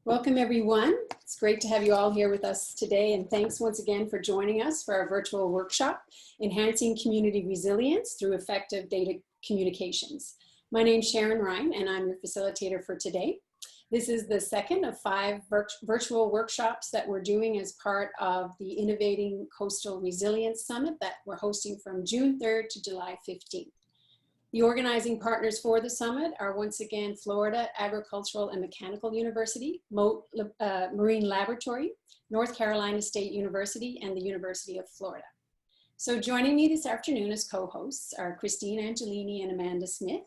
Welcome everyone. It's great to have you all here with us today, and thanks once again for joining us for our virtual workshop, Enhancing Community Resilience Through Effective Data Communications. My name is Sharon Ryan and I'm your facilitator for today. This is the second of 5 virtual workshops that we're doing as part of the Innovating Coastal Resilience Summit that we're hosting from June 3rd to July 15th. The organizing partners for the summit are once again Florida Agricultural and Mechanical University, Mote Marine Laboratory, North Carolina State University, and the University of Florida. So joining me this afternoon as co-hosts are Christine Angelini and Amanda Smith.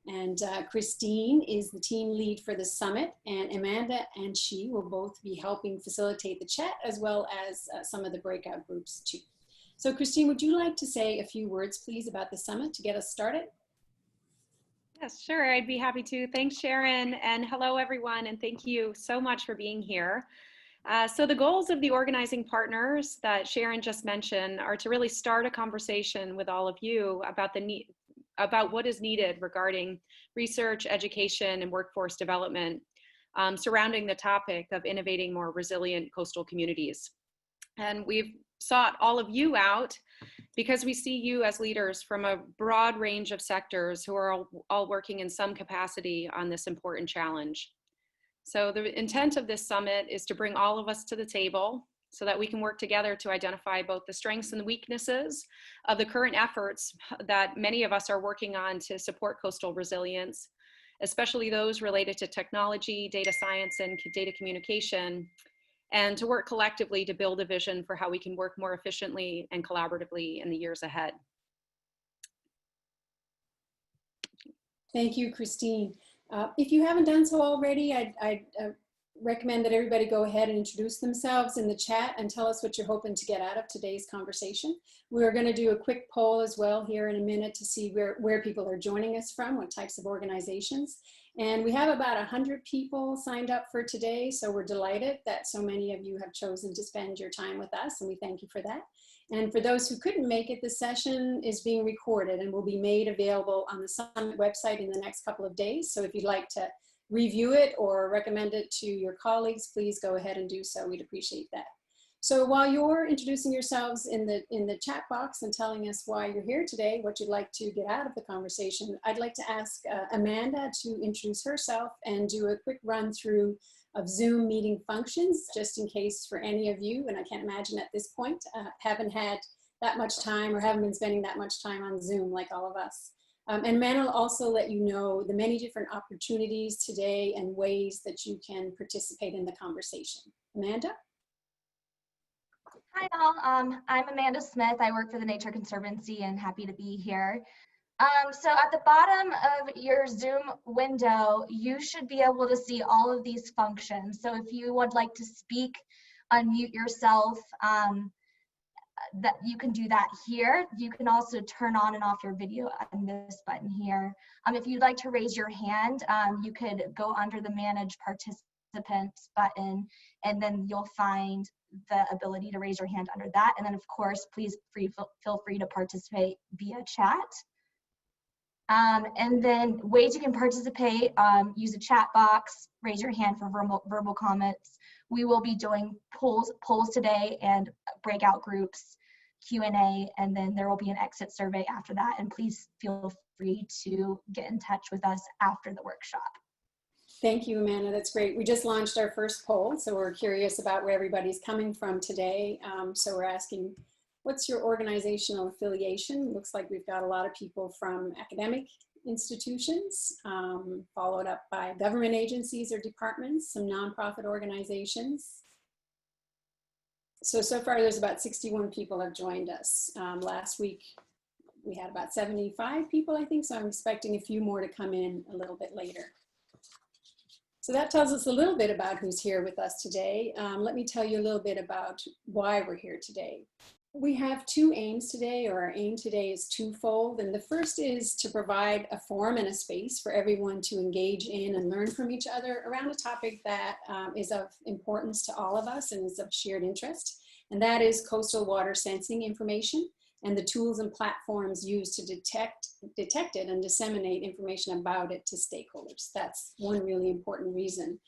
And Christine is the team lead for the summit, and Amanda and she will both be helping facilitate the chat as well as some of the breakout groups too. So Christine, would you like to say a few words please about the summit to get us started? Yes, sure, I'd be happy to. Thanks, Sharon, and hello, everyone, and thank you so much for being here. So the goals of the organizing partners that Sharon just mentioned are to really start a conversation with all of you about what is needed regarding research, education, and workforce development surrounding the topic of innovating more resilient coastal communities. And we've sought all of you out because we see you as leaders from a broad range of sectors who are all working in some capacity on this important challenge. So the intent of this summit is to bring all of us to the table so that we can work together to identify both the strengths and the weaknesses of the current efforts that many of us are working on to support coastal resilience, especially those related to technology, data science, and data communication, and to work collectively to build a vision for how we can work more efficiently and collaboratively in the years ahead. Thank you, Christine. If you haven't done so already, I'd recommend that everybody go ahead and introduce themselves in the chat and tell us what you're hoping to get out of today's conversation. We're going to do a quick poll as well here in a minute to see where people are joining us from, what types of organizations. And we have about 100 people signed up for today, so we're delighted that so many of you have chosen to spend your time with us, and we thank you for that. And for those who couldn't make it, the session is being recorded and will be made available on the Summit website in the next couple of days. So if you'd like to review it or recommend it to your colleagues, please go ahead and do so. We'd appreciate that. So while you're introducing yourselves in the chat box and telling us why you're here today, what you'd like to get out of the conversation, I'd like to ask Amanda to introduce herself and do a quick run through of Zoom meeting functions, just in case for any of you, and I can't imagine at this point, haven't had that much time or haven't been spending that much time on Zoom like all of us. And Amanda will also let you know the many different opportunities today and ways that you can participate in the conversation. Amanda? Hi all, I'm Amanda Smith. I work for the Nature Conservancy and happy to be here. So at the bottom of your Zoom window, you should be able to see all of these functions. So if you would like to speak, unmute yourself, that you can do that here. You can also turn on and off your video on this button here. If you'd like to raise your hand, you could go under the Manage Participants button, and then you'll find the ability to raise your hand under that. And then of course, please feel free to participate via chat. And then ways you can participate, use a chat box, raise your hand for verbal comments. We will be doing polls today and breakout groups, Q&A, and then there will be an exit survey after that. And please feel free to get in touch with us after the workshop. Thank you, Amanda. That's great. We just launched our first poll, so we're curious about where everybody's coming from today. So we're asking, what's your organizational affiliation? Looks like we've got a lot of people from academic institutions, followed up by government agencies or departments, some nonprofit organizations. So far there's about 61 people have joined us. Last week we had about 75 people, I think, so I'm expecting a few more to come in a little bit later. So that tells us a little bit about who's here with us today. Let me tell you a little bit about why we're here today. We have 2 aims today, or our aim today is twofold. And the first is to provide a forum and a space for everyone to engage in and learn from each other around a topic that is of importance to all of us and is of shared interest. And that is coastal water sensing information and the tools and platforms used to detect it and disseminate information about it to stakeholders. That's one really important reason.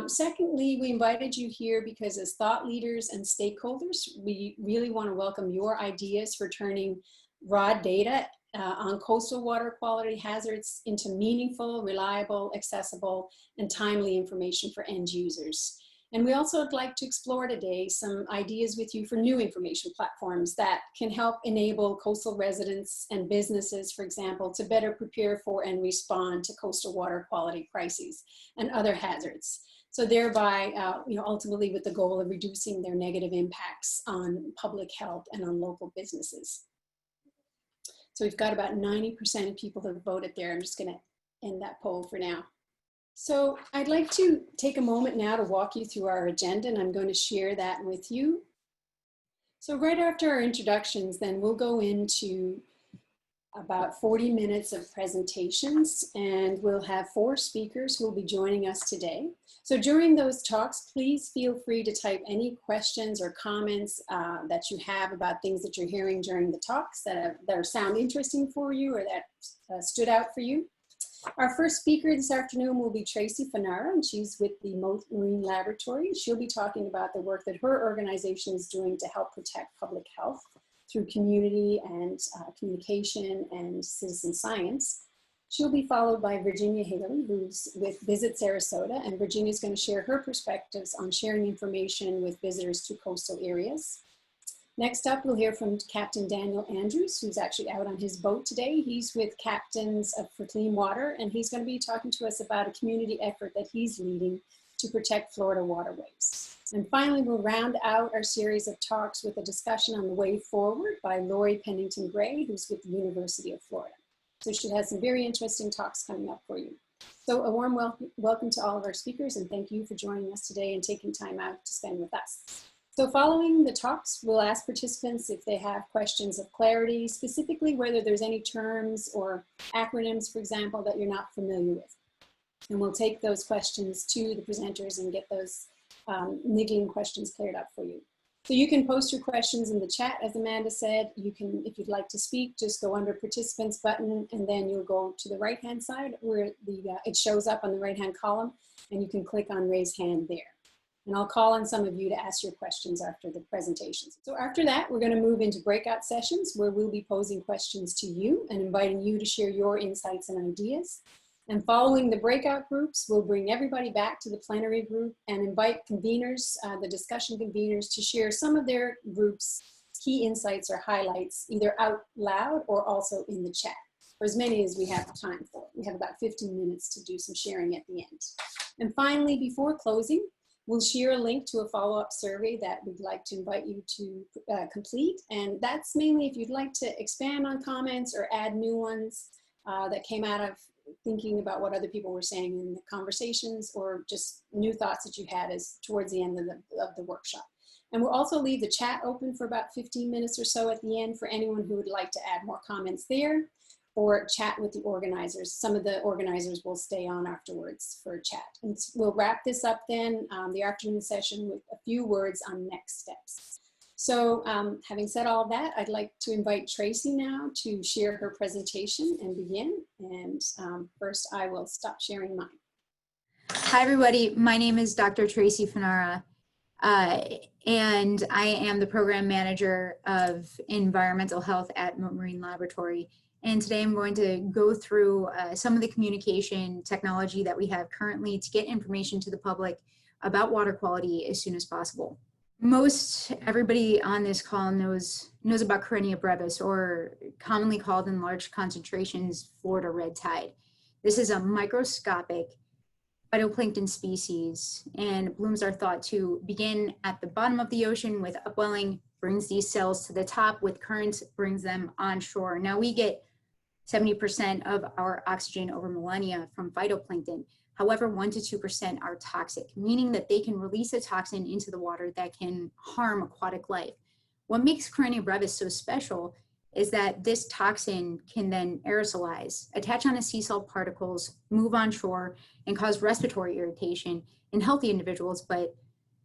Secondly, we invited you here because as thought leaders and stakeholders, we really want to welcome your ideas for turning raw data on coastal water quality hazards into meaningful, reliable, accessible, and timely information for end users. And we also would like to explore today some ideas with you for new information platforms that can help enable coastal residents and businesses, for example, to better prepare for and respond to coastal water quality crises and other hazards. So thereby, ultimately with the goal of reducing their negative impacts on public health and on local businesses. So we've got about 90% of people who have voted there. I'm just gonna end that poll for now. So I'd like to take a moment now to walk you through our agenda, and I'm going to share that with you. So right after our introductions, then we'll go into about 40 minutes of presentations, and we'll have 4 speakers who will be joining us today. So during those talks, please feel free to type any questions or comments that you have about things that you're hearing during the talks that sound interesting for you or that stood out for you. Our first speaker this afternoon will be Tracy Fanara, and she's with the Marine Laboratory. She'll be talking about the work that her organization is doing to help protect public health through community and communication and citizen science. She'll be followed by Virginia Haley, who's with Visit Sarasota, and Virginia's going to share her perspectives on sharing information with visitors to coastal areas. Next up, we'll hear from Captain Daniel Andrews, who's actually out on his boat today. He's with Captains for Clean Water, and he's going to be talking to us about a community effort that he's leading to protect Florida waterways. And finally, we'll round out our series of talks with a discussion on the way forward by Lori Pennington Gray, who's with the University of Florida. So she has some very interesting talks coming up for you. So a warm welcome to all of our speakers, and thank you for joining us today and taking time out to spend with us. So following the talks, we'll ask participants if they have questions of clarity, specifically whether there's any terms or acronyms, for example, that you're not familiar with. And we'll take those questions to the presenters and get those niggling questions cleared up for you. So you can post your questions in the chat, as Amanda said. You can, if you'd like to speak, just go under participants button, and then you'll go to the right-hand side where it shows up on the right-hand column, and you can click on raise hand there. And I'll call on some of you to ask your questions after the presentations. So after that, we're going to move into breakout sessions where we'll be posing questions to you and inviting you to share your insights and ideas. And following the breakout groups, we'll bring everybody back to the plenary group and invite conveners, the discussion conveners, to share some of their group's key insights or highlights, either out loud or also in the chat, for as many as we have time for. We have about 15 minutes to do some sharing at the end. And finally, before closing, we'll share a link to a follow-up survey that we'd like to invite you to complete. And that's mainly if you'd like to expand on comments or add new ones that came out of thinking about what other people were saying in the conversations, or just new thoughts that you had as towards the end of the workshop. And we'll also leave the chat open for about 15 minutes or so at the end for anyone who would like to add more comments there or chat with the organizers. Some of the organizers will stay on afterwards for a chat. And we'll wrap this up then, the afternoon session, with a few words on next steps. So having said all that, I'd like to invite Tracy now to share her presentation and begin. And first I will stop sharing mine. Hi everybody, my name is Dr. Tracy Fanara, and I am the program manager of environmental health at Marine Laboratory. And today I'm going to go through some of the communication technology that we have currently to get information to the public about water quality as soon as possible. Most everybody on this call knows about Karenia brevis, or commonly called in large concentrations Florida red tide. This is a microscopic phytoplankton species, and blooms are thought to begin at the bottom of the ocean with upwelling, brings these cells to the top with currents, brings them onshore. Now we get 70% of our oxygen over millennia from phytoplankton. However, 1 to 2% are toxic, meaning that they can release a toxin into the water that can harm aquatic life. What makes Karenia brevis so special is that this toxin can then aerosolize, attach onto sea salt particles, move onshore, and cause respiratory irritation in healthy individuals. But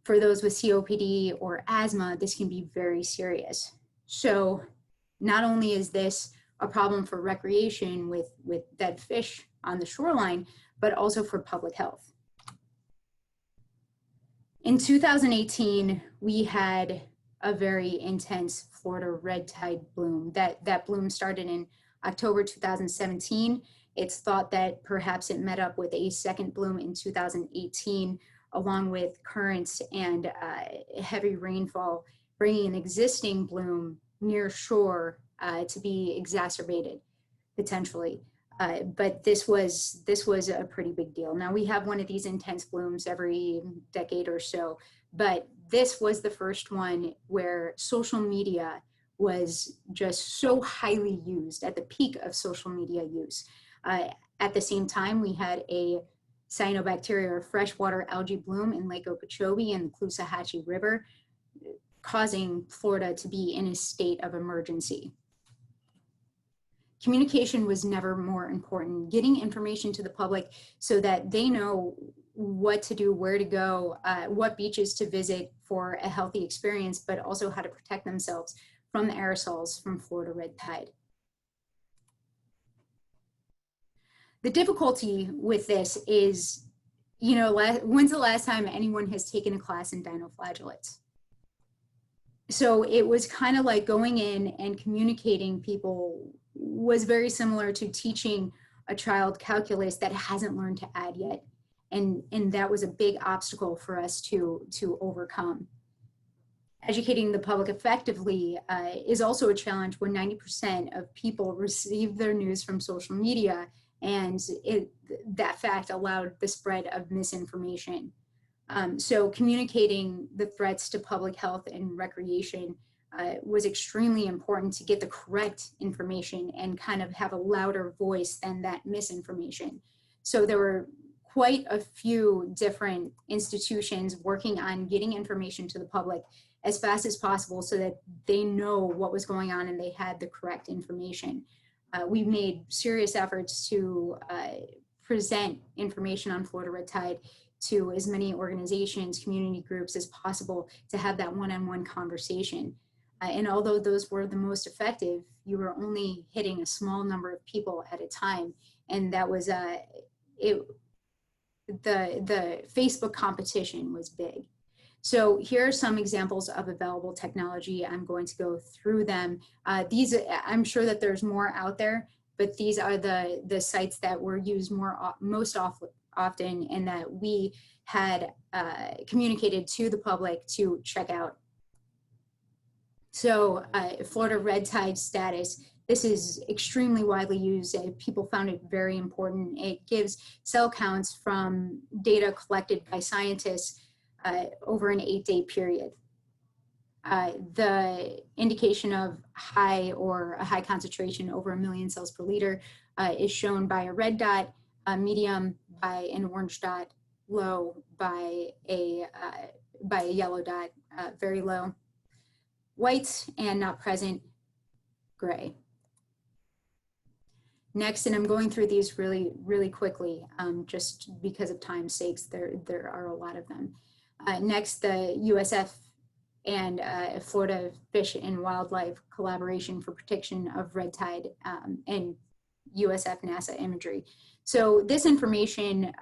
for those with COPD or asthma, this can be very serious. So not only is this a problem for recreation with dead fish on the shoreline, but also for public health. In 2018, we had a very intense Florida red tide bloom. That bloom started in October 2017. It's thought that perhaps it met up with a second bloom in 2018, along with currents and heavy rainfall, bringing an existing bloom near shore to be exacerbated potentially. But this was a pretty big deal. Now we have one of these intense blooms every decade or so, but this was the first one where social media was just so highly used at the peak of social media use. At the same time, we had a cyanobacteria or freshwater algae bloom in Lake Okeechobee and the Caloosahatchee River, causing Florida to be in a state of emergency. Communication was never more important. Getting information to the public so that they know what to do, where to go, what beaches to visit for a healthy experience, but also how to protect themselves from the aerosols from Florida red tide. The difficulty with this is, you know, when's the last time anyone has taken a class in dinoflagellates? So it was kind of like going in and communicating people was very similar to teaching a child calculus that hasn't learned to add yet. And that was a big obstacle for us to overcome. Educating the public effectively is also a challenge when 90% of people receive their news from social media, and that fact allowed the spread of misinformation. So communicating the threats to public health and recreation was extremely important to get the correct information and kind of have a louder voice than that misinformation. So there were quite a few different institutions working on getting information to the public as fast as possible so that they know what was going on and they had the correct information. We made serious efforts to present information on Florida red tide to as many organizations, community groups as possible to have that one-on-one conversation. And although those were the most effective, you were only hitting a small number of people at a time. And that was, the Facebook competition was big. So here are some examples of available technology. I'm going to go through them. These, I'm sure that there's more out there, but these are the sites that were used most often and that we had communicated to the public to check out. So Florida red tide status, this is extremely widely used. People found it very important. It gives cell counts from data collected by scientists over an 8-day period. The indication of high or a high concentration over 1 million cells per liter is shown by a red dot, medium by an orange dot, low by a yellow dot, very low. White and not present, gray. Next, and I'm going through these really quickly, just because of time's sakes, there are a lot of them. Next, the USF and Florida Fish and Wildlife collaboration for protection of red tide and USF NASA imagery. So this information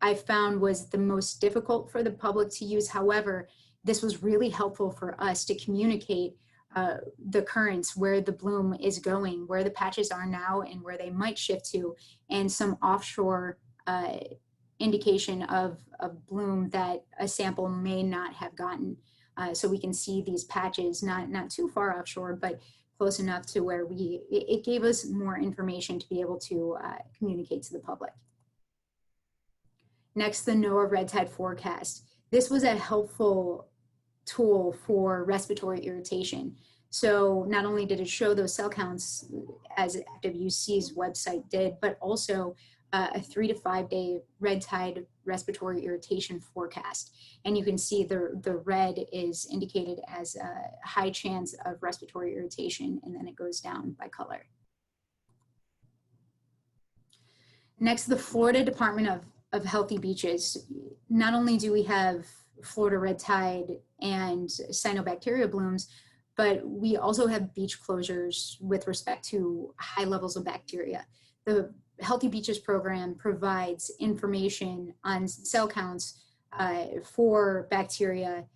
I found was the most difficult for the public to use. However, this was really helpful for us to communicate the currents, where the bloom is going, where the patches are now and where they might shift to, and some offshore indication of bloom that a sample may not have gotten. So we can see these patches, not too far offshore, but close enough to where it gave us more information to be able to communicate to the public. Next, the NOAA red tide forecast. This was a helpful tool for respiratory irritation. So not only did it show those cell counts as FWC's website did, but also a 3 to 5 day red tide respiratory irritation forecast. And you can see the red is indicated as a high chance of respiratory irritation, and then it goes down by color. Next, the Florida Department of Healthy Beaches. Not only do we have Florida red tide and cyanobacteria blooms, but we also have beach closures with respect to high levels of bacteria. The Healthy Beaches program provides information on cell counts for bacteria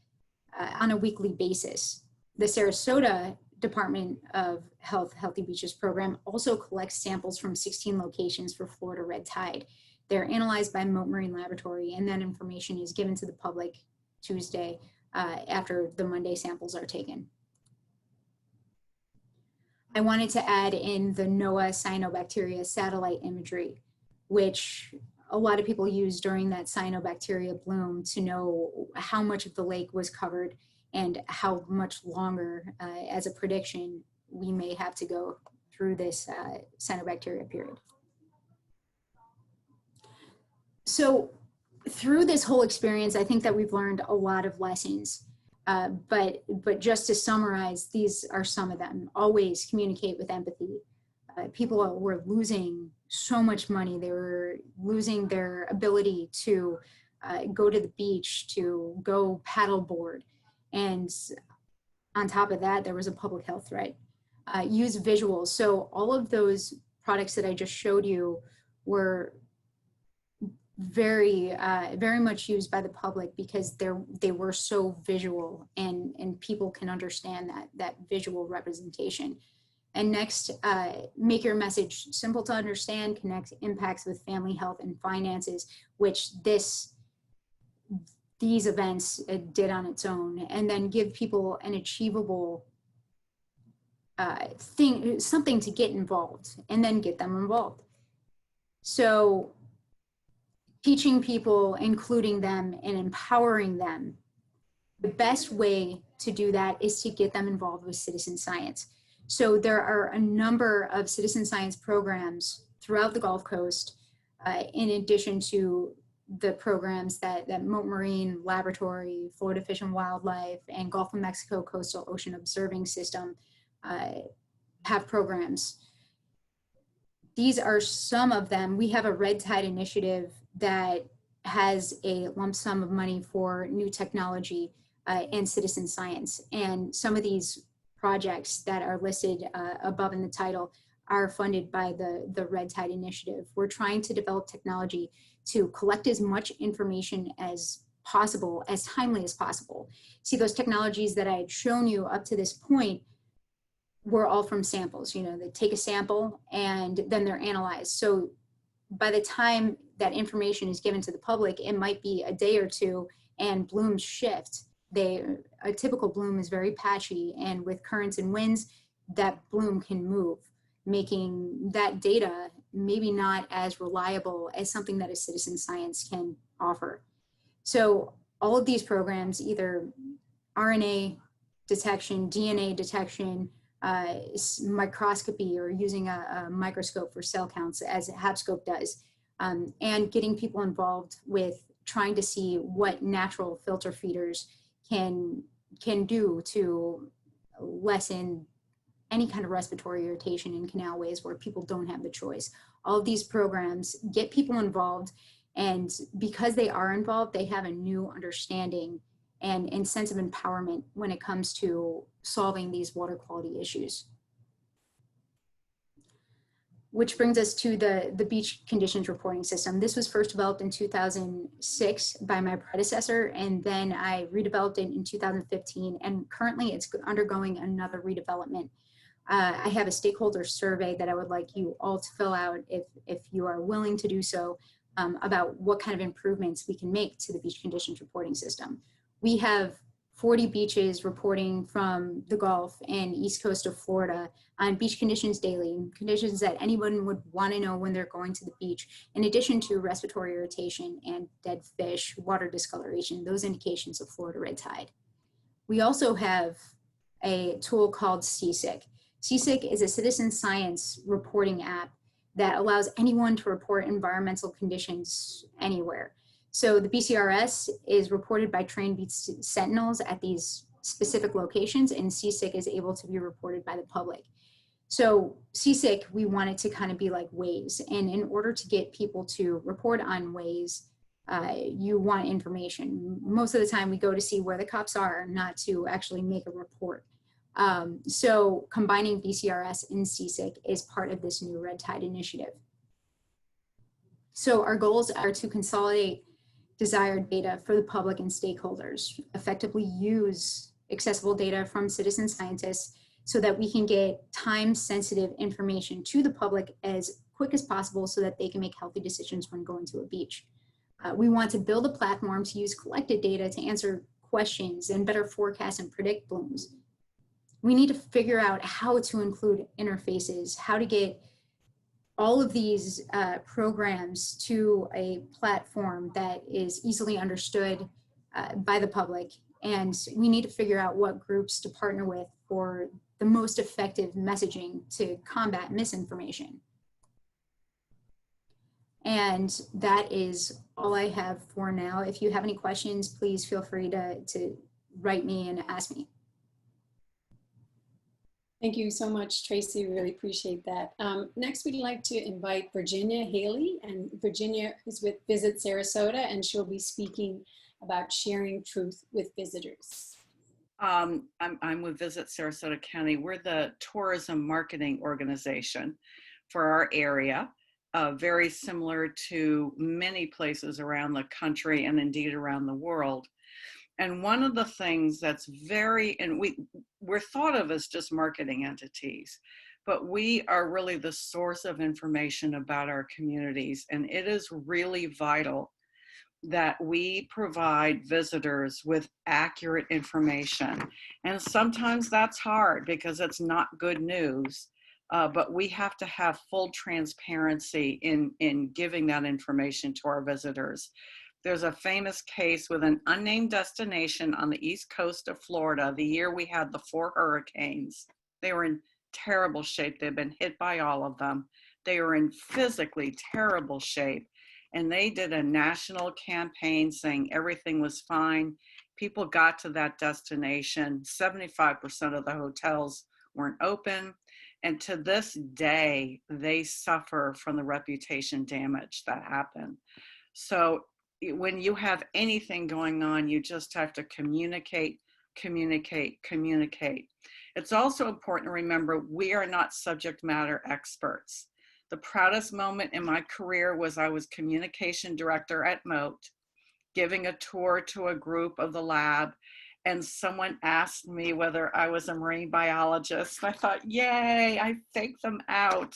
on a weekly basis. The Sarasota Department of Health Healthy Beaches program also collects samples from 16 locations for Florida red tide. They're analyzed by Mote Marine Laboratory, and that information is given to the public Tuesday after the Monday samples are taken. I wanted to add in the NOAA cyanobacteria satellite imagery, which a lot of people use during that cyanobacteria bloom to know how much of the lake was covered and how much longer as a prediction we may have to go through this cyanobacteria period. So through this whole experience, I think that we've learned a lot of lessons. But just to summarize, these are some of them. Always communicate with empathy. People were losing so much money. They were losing their ability to go to the beach, to go paddleboard. And on top of that, there was a public health threat. Use visuals. So all of those products that I just showed you were very much used by the public because they were so visual, and people can understand that visual representation. And next, make your message simple to understand, connect impacts with family health and finances, which these events did on its own, and then give people an achievable thing, something to get involved, and then get them involved. So teaching people, including them, and empowering them. The best way to do that is to get them involved with citizen science. So there are a number of citizen science programs throughout the Gulf Coast, in addition to the programs that Mote Marine Laboratory, Florida Fish and Wildlife, and Gulf of Mexico Coastal Ocean Observing System have programs. These are some of them. We have a Red Tide initiative that has a lump sum of money for new technology and citizen science. And some of these projects that are listed above in the title are funded by the Red Tide initiative. We're trying to develop technology to collect as much information as possible, as timely as possible. See, those technologies that I had shown you up to this point were all from samples. You know, they take a sample and then they're analyzed. So by the time that information is given to the public, it might be a day or two, and blooms shift. A typical bloom is very patchy, and with currents and winds, that bloom can move, making that data maybe not as reliable as something that a citizen science can offer. So all of these programs, either RNA detection, DNA detection, microscopy, or using a microscope for cell counts as HapScope does, and getting people involved with trying to see what natural filter feeders can do to lessen any kind of respiratory irritation in canalways where people don't have the choice. All of these programs get people involved, and because they are involved, they have a new understanding and sense of empowerment when it comes to solving these water quality issues. Which brings us to the beach conditions reporting system. This was first developed in 2006 by my predecessor, and then I redeveloped it in 2015, and currently it's undergoing another redevelopment. I have a stakeholder survey that I would like you all to fill out if you are willing to do so, about what kind of improvements we can make to the beach conditions reporting system. We have 40 beaches reporting from the Gulf and East Coast of Florida on beach conditions daily, conditions that anyone would want to know when they're going to the beach, in addition to respiratory irritation and dead fish, water discoloration, those indications of Florida red tide. We also have a tool called CSIC. CSIC is a citizen science reporting app that allows anyone to report environmental conditions anywhere. So the BCRS is reported by trained beach sentinels at these specific locations, and CSIC is able to be reported by the public. So CSIC, we want it to kind of be like Waze. And in order to get people to report on Waze, you want information. Most of the time we go to see where the cops are, not to actually make a report. So combining BCRS and CSIC is part of this new Red Tide initiative. So our goals are to consolidate desired data for the public and stakeholders, effectively use accessible data from citizen scientists so that we can get time-sensitive information to the public as quick as possible so that they can make healthy decisions when going to a beach. We want to build a platform to use collected data to answer questions and better forecast and predict blooms. We need to figure out how to include interfaces, how to get all of these programs to a platform that is easily understood by the public. And we need to figure out what groups to partner with for the most effective messaging to combat misinformation. And that is all I have for now. If you have any questions, please feel free to write me and ask me. Thank you so much, Tracy. Really appreciate that. Next, we'd like to invite Virginia Haley, and Virginia is with Visit Sarasota, and she'll be speaking about sharing truth with visitors. I'm with Visit Sarasota County. We're the tourism marketing organization for our area, very similar to many places around the country and indeed around the world. And one of the things that's we're thought of as just marketing entities, but we are really the source of information about our communities. And it is really vital that we provide visitors with accurate information. And sometimes that's hard because it's not good news, but we have to have full transparency in giving that information to our visitors. There's a famous case with an unnamed destination on the east coast of Florida the year we had the 4 hurricanes. They were in terrible shape. They've been hit by all of them. They were in physically terrible shape. And they did a national campaign saying everything was fine. People got to that destination. 75% of the hotels weren't open. And to this day, they suffer from the reputation damage that happened. So when you have anything going on, you just have to communicate. It's also important to remember we are not subject matter experts. The proudest moment in my career was I was communication director at Moat, giving a tour to a group of the lab, and someone asked me whether I was a marine biologist. I thought, yay, I faked them out.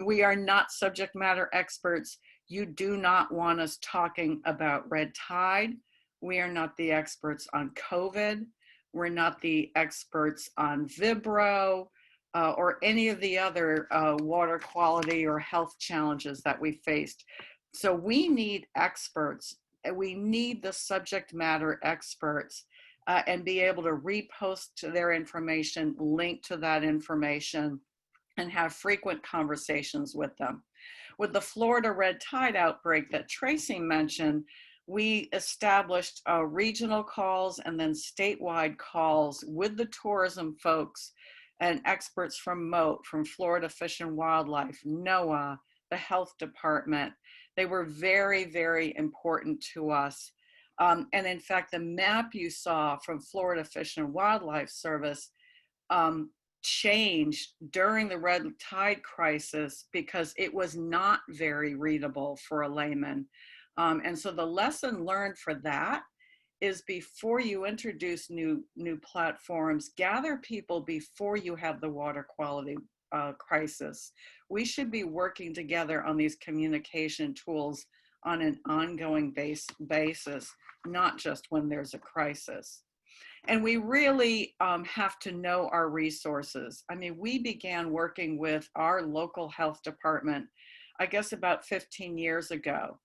We are not subject matter experts. You do not want us talking about red tide. We are not the experts on COVID. We're not the experts on Vibro or any of the other water quality or health challenges that we faced. So we need experts. We need the subject matter experts and be able to repost their information, link to that information, and have frequent conversations with them. With the Florida red tide outbreak that Tracy mentioned, we established regional calls and then statewide calls with the tourism folks and experts from Moat, from Florida Fish and Wildlife, NOAA, the health department. They were very, very important to us. And in fact, the map you saw from Florida Fish and Wildlife Service changed during the red tide crisis because it was not very readable for a layman. And so the lesson learned for that is before you introduce new platforms, gather people before you have the water quality crisis. We should be working together on these communication tools on an ongoing basis, not just when there's a crisis. And we really have to know our resources. I mean, we began working with our local health department, I guess about 15 years ago.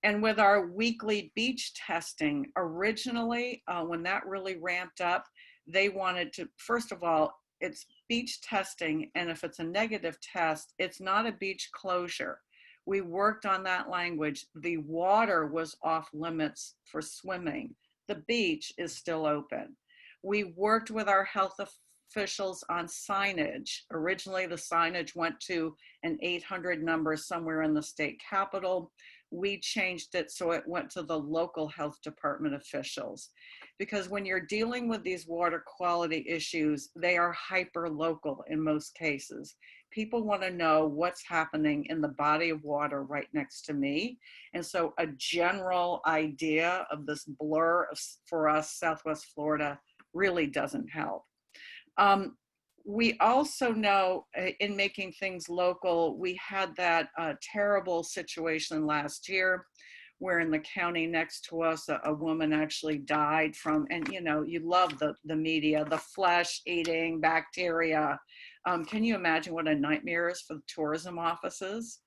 And with our weekly beach testing, originally, when that really ramped up, they wanted to, first of all, it's beach testing, and if it's a negative test, it's not a beach closure. We worked on that language. The water was off limits for swimming. The beach is still open. We worked with our health officials on signage. Originally, the signage went to an 800 number somewhere in the state capitol. We changed it so it went to the local health department officials. Because when you're dealing with these water quality issues, they are hyper local in most cases. People want to know what's happening in the body of water right next to me. And so a general idea of this blur for us, Southwest Florida, really doesn't help. We also know in making things local, we had that terrible situation last year where in the county next to us, a woman actually died from, and you know, you love the media, the flesh eating bacteria. Can you imagine what a nightmare is for the tourism offices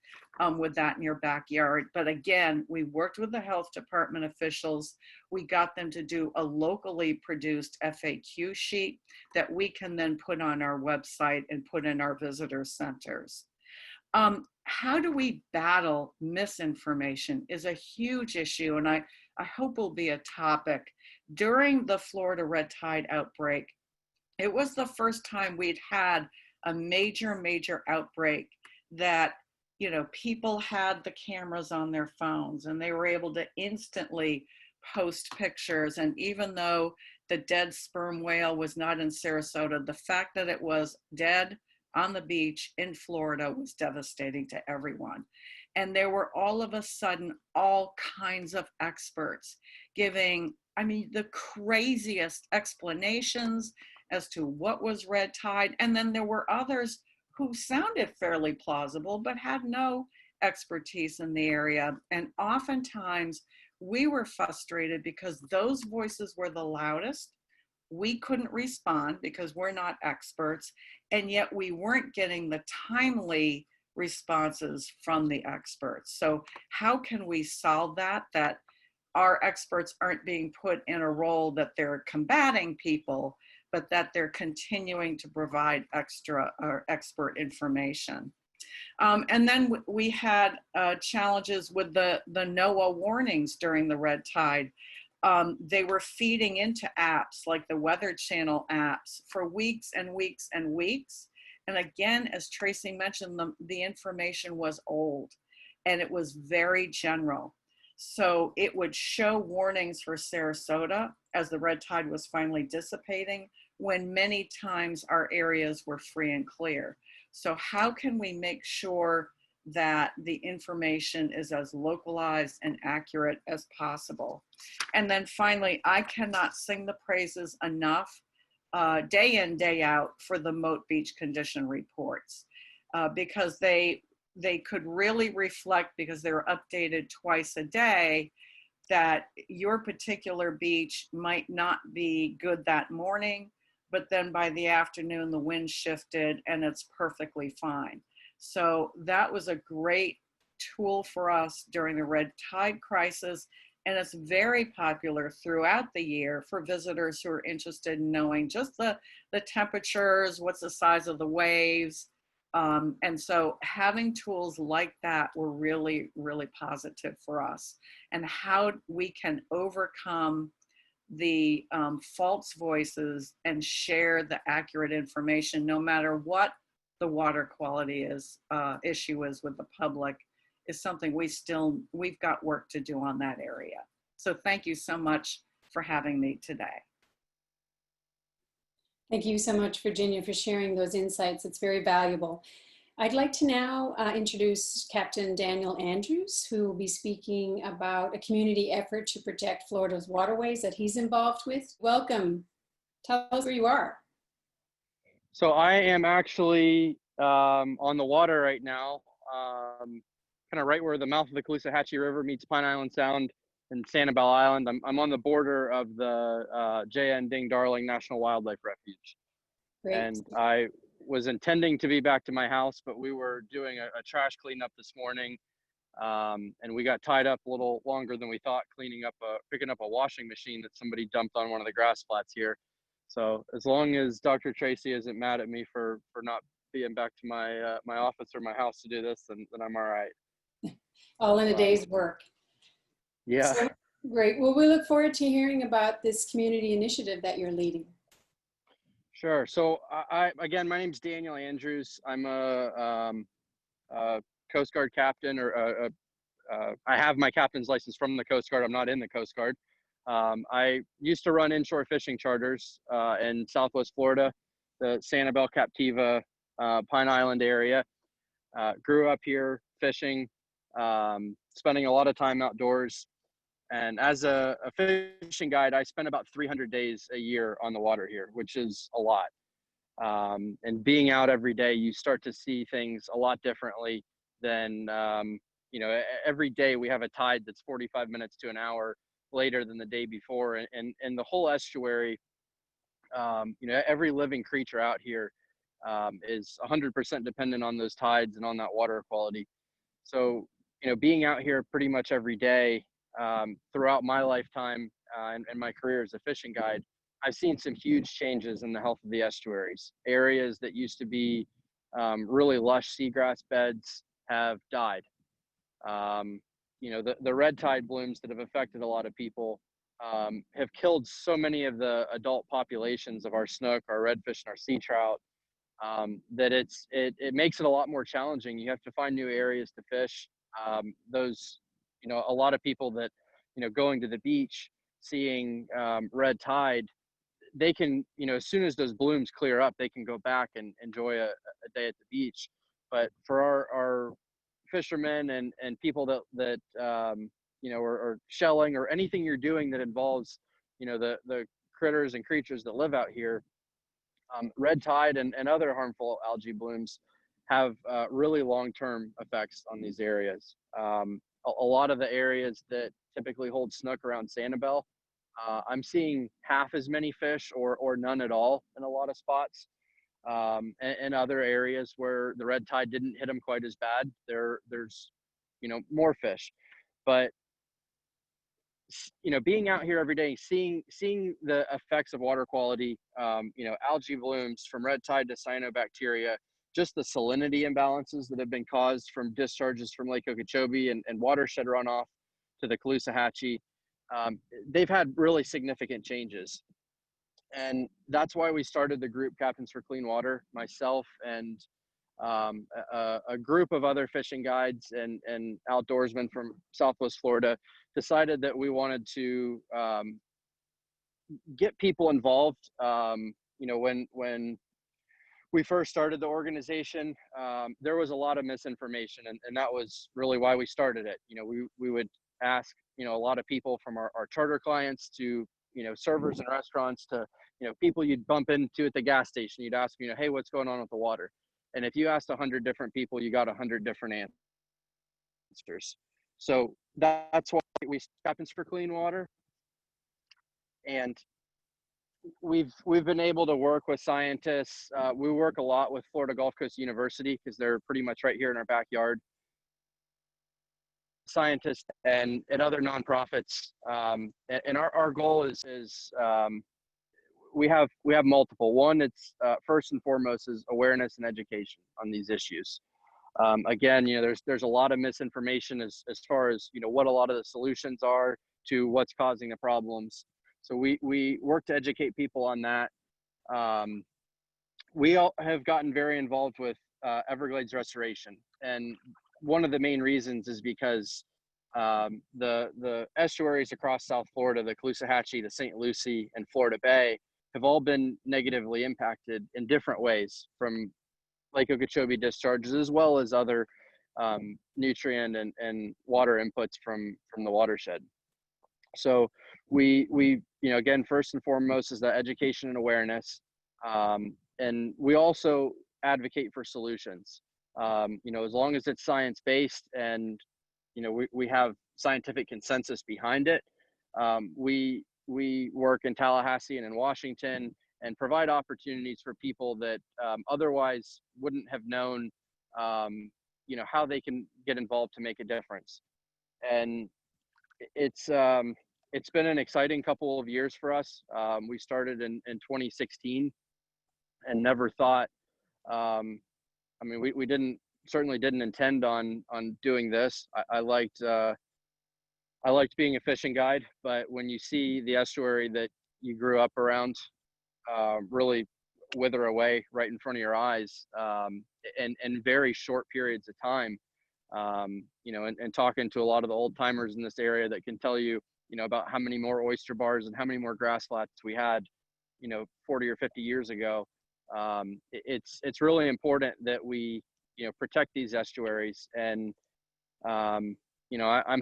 with that in your backyard? But again, we worked with the health department officials. We got them to do a locally produced FAQ sheet that we can then put on our website and put in our visitor centers. How do we battle misinformation is a huge issue, and I hope will be a topic. During the Florida red tide outbreak, it was the first time we'd had a major outbreak that, you know, people had the cameras on their phones and they were able to instantly post pictures. And even though the dead sperm whale was not in Sarasota, the fact that it was dead on the beach in Florida was devastating to everyone. And there were all of a sudden all kinds of experts giving, I mean, the craziest explanations as to what was red tide. And then there were others who sounded fairly plausible, but had no expertise in the area. And oftentimes we were frustrated because those voices were the loudest. We couldn't respond because we're not experts, and yet we weren't getting the timely responses from the experts. So how can we solve that our experts aren't being put in a role that they're combating people, but that they're continuing to provide extra or expert information? And then we had challenges with the NOAA warnings during the red tide. They were feeding into apps like the Weather Channel apps for weeks and weeks and weeks. And again, as Tracy mentioned, the information was old and it was very general. So it would show warnings for Sarasota as the red tide was finally dissipating, when many times our areas were free and clear. So how can we make sure that the information is as localized and accurate as possible? And then finally, I cannot sing the praises enough day in, day out for the Moat Beach condition reports because they could really reflect, because they're updated twice a day, that your particular beach might not be good that morning, but then by the afternoon, the wind shifted and it's perfectly fine. So that was a great tool for us during the red tide crisis. And it's very popular throughout the year for visitors who are interested in knowing just the temperatures, what's the size of the waves. And so having tools like that were really, really positive for us, and how we can overcome the false voices and share the accurate information, no matter what the water quality issue is with the public, is something we've got work to do on that area. So thank you so much for having me today. Thank you so much, Virginia, for sharing those insights. It's very valuable. I'd like to now introduce Captain Daniel Andrews, who will be speaking about a community effort to protect Florida's waterways that he's involved with. Welcome. Tell us where you are. So I am actually on the water right now, kind of right where the mouth of the Caloosahatchee River meets Pine Island Sound and Sanibel Island. I'm on the border of the J.N. Ding Darling National Wildlife Refuge. Great. And I was intending to be back to my house, but we were doing a trash cleanup this morning, and we got tied up a little longer than we thought picking up a washing machine that somebody dumped on one of the grass flats here. So as long as Dr. Tracy isn't mad at me for not being back to my office or my house to do this, then I'm all right. All in a day's work. Yeah. So, great. Well, we look forward to hearing about this community initiative that you're leading. Sure. So again, my name's Daniel Andrews. I'm a Coast Guard captain, or I have my captain's license from the Coast Guard. I'm not in the Coast Guard. I used to run inshore fishing charters in Southwest Florida, the Sanibel Captiva Pine Island area. Grew up here fishing, spending a lot of time outdoors. And as a fishing guide, I spend about 300 days a year on the water here, which is a lot. And being out every day, you start to see things a lot differently than, every day we have a tide that's 45 minutes to an hour later than the day before. And the whole estuary, every living creature out here is 100% dependent on those tides and on that water quality. So, being out here pretty much every day throughout my lifetime and my career as a fishing guide, I've seen some huge changes in the health of the estuaries. Areas that used to be really lush seagrass beds have died. The red tide blooms that have affected a lot of people have killed so many of the adult populations of our snook, our redfish, and our sea trout that it makes it a lot more challenging. You have to find new areas to fish. A lot of people that, going to the beach, seeing red tide, they can, as soon as those blooms clear up, they can go back and enjoy a day at the beach. But for our fishermen and people that are shelling or anything you're doing that involves, the critters and creatures that live out here, red tide and other harmful algae blooms have really long-term effects on these areas. A lot of the areas that typically hold snook around Sanibel, I'm seeing half as many fish or none at all in a lot of spots. And other areas where the red tide didn't hit them quite as bad, there's more fish. But being out here every day, seeing the effects of water quality, algae blooms from red tide to cyanobacteria, just the salinity imbalances that have been caused from discharges from Lake Okeechobee and watershed runoff to the Caloosahatchee, they've had really significant changes. And that's why we started the group Captains for Clean Water. Myself and a group of other fishing guides and outdoorsmen from Southwest Florida decided that we wanted to get people involved. When we first started the organization, there was a lot of misinformation, and that was really why we started it. We would ask, a lot of people from our charter clients to, servers in restaurants to, people you'd bump into at the gas station. You'd ask, hey, what's going on with the water? And if you asked 100 different people, you got 100 different answers. So that's why we Captains for Clean Water. And we've been able to work with scientists. We work a lot with Florida Gulf Coast University because they're pretty much right here in our backyard. Scientists and other nonprofits. And our goal is we have multiple. One, it's first and foremost is awareness and education on these issues. Again, there's a lot of misinformation as far as, what a lot of the solutions are to what's causing the problems. So we work to educate people on that. We all have gotten very involved with Everglades restoration. And one of the main reasons is because the estuaries across South Florida, the Caloosahatchee, the St. Lucie, and Florida Bay, have all been negatively impacted in different ways from Lake Okeechobee discharges, as well as other nutrient and water inputs from the watershed. So we again, first and foremost is the education and awareness. And we also advocate for solutions. As long as it's science-based and, we have scientific consensus behind it, we work in Tallahassee and in Washington and provide opportunities for people that otherwise wouldn't have known, how they can get involved to make a difference. And it's been an exciting couple of years for us. We started in 2016 and never thought, we certainly didn't intend on doing this. I liked being a fishing guide, but when you see the estuary that you grew up around really wither away right in front of your eyes in very short periods of time, and talking to a lot of the old timers in this area that can tell you, about how many more oyster bars and how many more grass flats we had, 40 or 50 years ago. It's really important that we, protect these estuaries. And I'm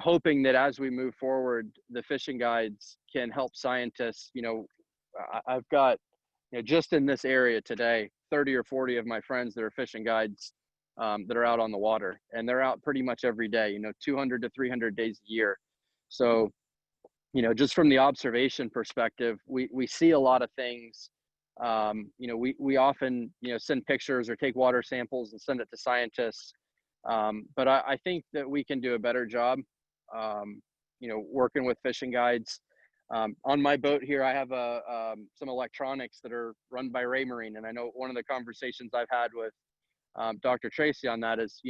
hoping that as we move forward, the fishing guides can help scientists. I've got, just in this area today, 30 or 40 of my friends that are fishing guides, that are out on the water, and they're out pretty much every day, 200 to 300 days a year. So, just from the observation perspective, we see a lot of things. We often, send pictures or take water samples and send it to scientists. But I think that we can do a better job, working with fishing guides. On my boat here, I have some electronics that are run by Raymarine. And I know one of the conversations I've had with Dr. Tracy on that is,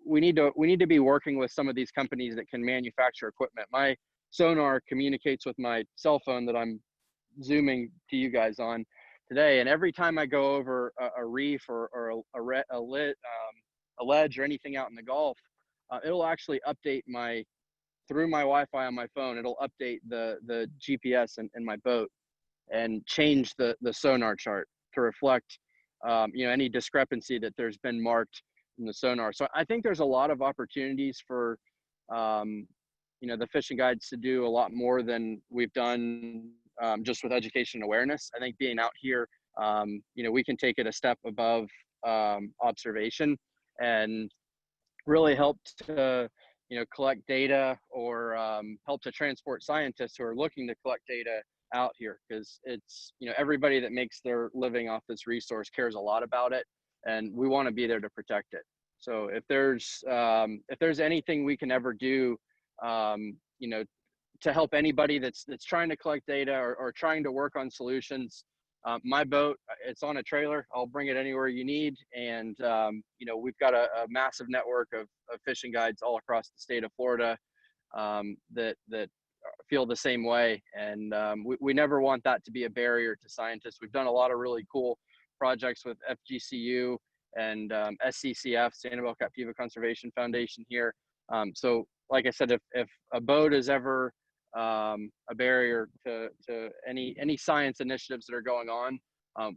we need to be working with some of these companies that can manufacture equipment. My sonar communicates with my cell phone that I'm Zooming to you guys on today. And every time I go over a reef or a ledge or anything out in the Gulf, it'll actually update through my Wi-Fi on my phone. It'll update the GPS in my boat and change the sonar chart to reflect, any discrepancy that there's been marked in the sonar. So I think there's a lot of opportunities for, the fishing guides to do a lot more than we've done, just with education and awareness. I think being out here, we can take it a step above observation and really help to, collect data or help to transport scientists who are looking to collect data out here, because it's, everybody that makes their living off this resource cares a lot about it, and we want to be there to protect it. So if there's anything we can ever do, to help anybody that's trying to collect data or trying to work on solutions, my boat, it's on a trailer. I'll bring it anywhere you need. And, we've got a massive network of fishing guides all across the state of Florida, that feel the same way. And we never want that to be a barrier to scientists. We've done a lot of really cool projects with FGCU and SCCF, Sanibel Captiva Conservation Foundation here. So like I said, if a boat is ever a barrier to any science initiatives that are going on,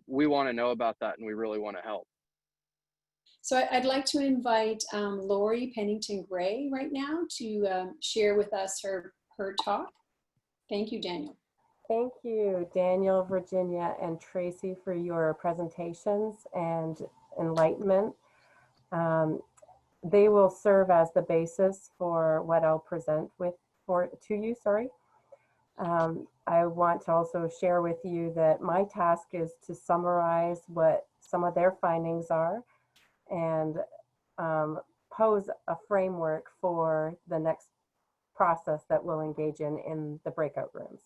we want to know about that, and we really want to help. So I'd like to invite Lori Pennington Gray right now to share with us her talk. Thank you, Daniel. Thank you, Daniel, Virginia, and Tracy, for your presentations and enlightenment. They will serve as the basis for what I'll present to you. I want to also share with you that my task is to summarize what some of their findings are and pose a framework for the next process that we'll engage in the breakout rooms.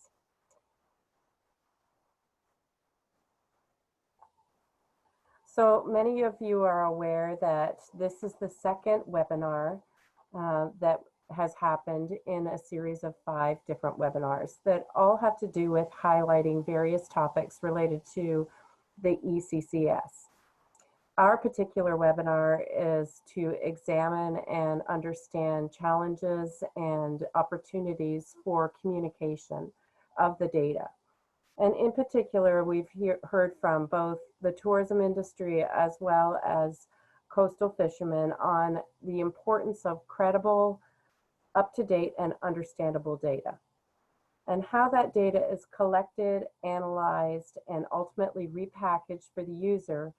So many of you are aware that this is the second webinar that has happened in a series of 5 different webinars that all have to do with highlighting various topics related to the ECCS. Our particular webinar is to examine and understand challenges and opportunities for communication of the data. And in particular, we've heard from both the tourism industry as well as coastal fishermen on the importance of credible, up-to-date, and understandable data, and how that data is collected, analyzed, and ultimately repackaged for the user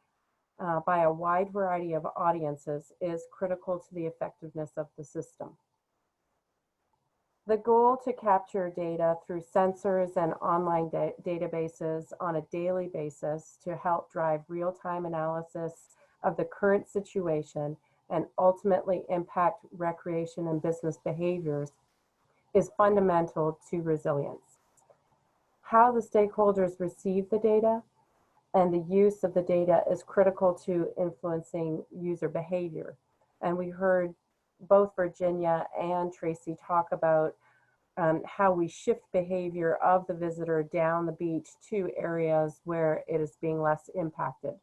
by a wide variety of audiences is critical to the effectiveness of the system. The goal to capture data through sensors and online databases on a daily basis to help drive real-time analysis of the current situation and ultimately impact recreation and business behaviors is fundamental to resilience. How the stakeholders receive the data and the use of the data is critical to influencing user behavior. And we heard both Virginia and Tracy talk about how we shift behavior of the visitor down the beach to areas where it is being less impacted.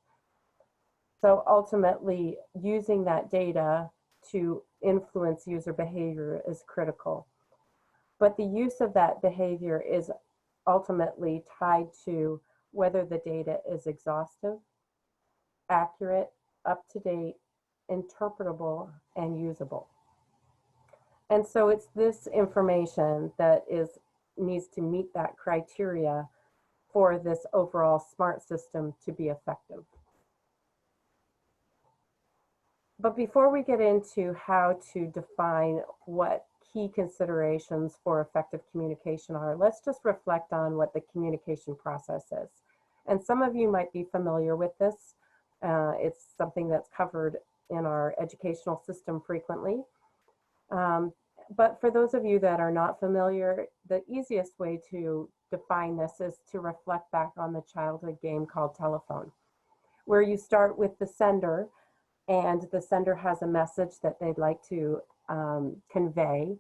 So ultimately, using that data to influence user behavior is critical. But the use of that behavior is ultimately tied to whether the data is exhaustive accurate, up-to-date, interpretable, and usable. And so it's this information that needs to meet that criteria for this overall smart system to be effective. But before we get into how to define what key considerations for effective communication are, let's just reflect on what the communication process is. And some of you might be familiar with this. It's something that's covered in our educational system frequently. But for those of you that are not familiar, the easiest way to define this is to reflect back on the childhood game called telephone, where you start with the sender, and the sender has a message that they'd like to convey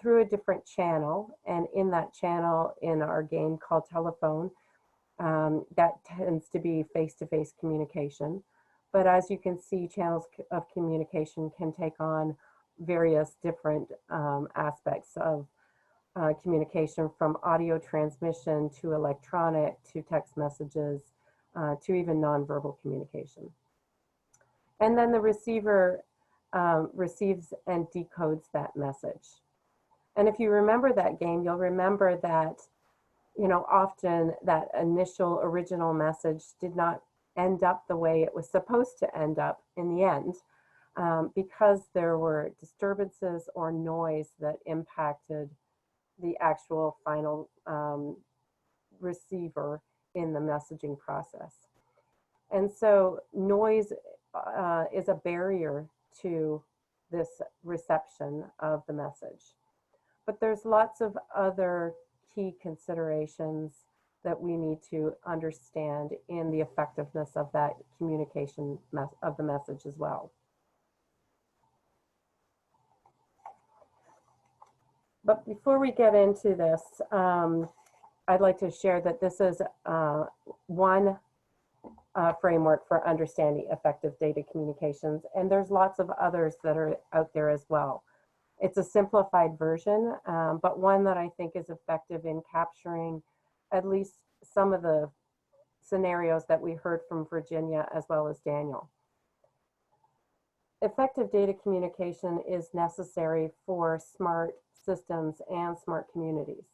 through a different channel. And in that channel, in our game called telephone, that tends to be face-to-face communication. But as you can see, channels of communication can take on various different aspects of communication, from audio transmission to electronic to text messages to even nonverbal communication. And then the receiver receives and decodes that message. And if you remember that game, you'll remember that, you know, often that initial original message did not end up the way it was supposed to end up in the end, because there were disturbances or noise that impacted the actual final receiver in the messaging process. And so noise is a barrier to this reception of the message. But there's lots of other key considerations that we need to understand in the effectiveness of that communication of the message as well. But before we get into this, I'd like to share that this is one framework for understanding effective data communications, and there's lots of others that are out there as well. It's a simplified version, but one that I think is effective in capturing at least some of the scenarios that we heard from Virginia as well as Daniel. Effective data communication is necessary for smart systems and smart communities.